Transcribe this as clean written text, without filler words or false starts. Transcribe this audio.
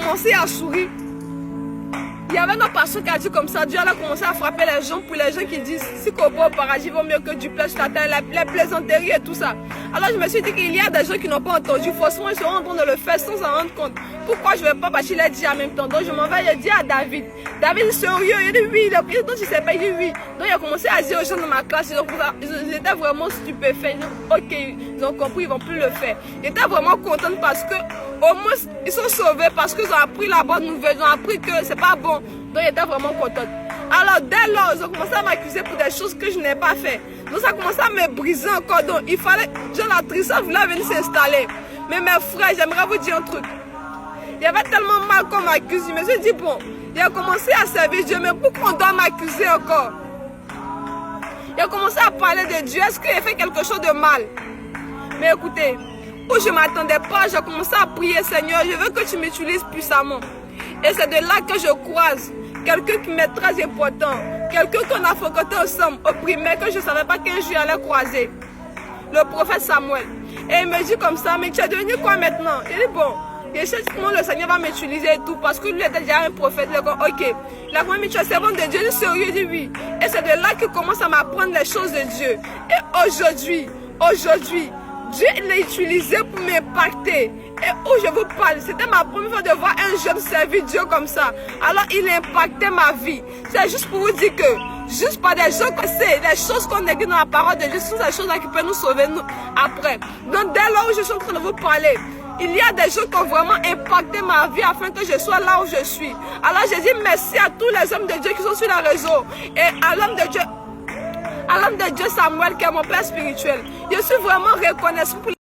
commencé à sourire. Il y avait notre pasteur qui a dit comme ça, Dieu a commencé à frapper les gens pour les gens qui disent si qu'on va au paradis vaut mieux que du plaisir sur la terre, les plaisanteries et tout ça. Alors je me suis dit qu'il y a des gens qui n'ont pas entendu, forcément ils seront en train de le faire sans s'en rendre compte. Pourquoi je ne vais pas, parce qu'il a dit en même temps. Donc je m'en vais, il a dit à David, David sérieux, il a dit oui, donc il ne sais pas, il dit oui. Donc il a commencé à dire aux gens de ma classe, ils étaient vraiment stupéfaits, ok, ils ont compris, ils ne vont plus le faire. Ils étaient vraiment contents parce que au moins ils sont sauvés, parce qu'ils ont appris la bonne nouvelle, ils ont appris que c'est pas bon. Donc ils étaient vraiment contents. Alors dès lors, ils ont commencé à m'accuser pour des choses que je n'ai pas fait. Donc ça a commencé à me briser encore. Donc il fallait, la tristesse voulait venir s'installer. Mais mes frères, j'aimerais vous dire un truc. Il y avait tellement mal qu'on m'accuse. Je me suis dit, bon, il a commencé à servir Dieu, mais pourquoi on doit m'accuser encore? Il a commencé à parler de Dieu. Est-ce qu'il a fait quelque chose de mal? Mais écoutez, où je ne m'attendais pas, j'ai commencé à prier, Seigneur, je veux que tu m'utilises puissamment. Et c'est de là que je croise quelqu'un qui m'est très important. Quelqu'un qu'on a fréquenté ensemble au primaire, que je ne savais pas qu'un jour j'allais croiser. Le prophète Samuel. Et il me dit comme ça, mais tu es devenu quoi maintenant? Il dit, bon. Et je sais comment le Seigneur va m'utiliser et tout, parce que lui était déjà un prophète. Il a dit, ok, la première tu es servant de Dieu, il est sérieux, il dit oui. Et c'est de là qu'il commence à m'apprendre les choses de Dieu. Et aujourd'hui, Dieu l'a utilisé pour m'impacter. Et où je vous parle, c'était ma première fois de voir un jeune servir Dieu comme ça. Alors il a impacté ma vie. C'est juste pour vous dire que, juste par des gens qu'on sait, les choses qu'on écrit dans la parole de Dieu, ce sont des choses-là qui peuvent nous sauver nous après. Donc dès lors où je suis en train de vous parler, il y a des gens qui ont vraiment impacté ma vie afin que je sois là où je suis. Alors je dis merci à tous les hommes de Dieu qui sont sur les réseaux. Et à l'homme de Dieu Samuel qui est mon père spirituel. Je suis vraiment reconnaissant pour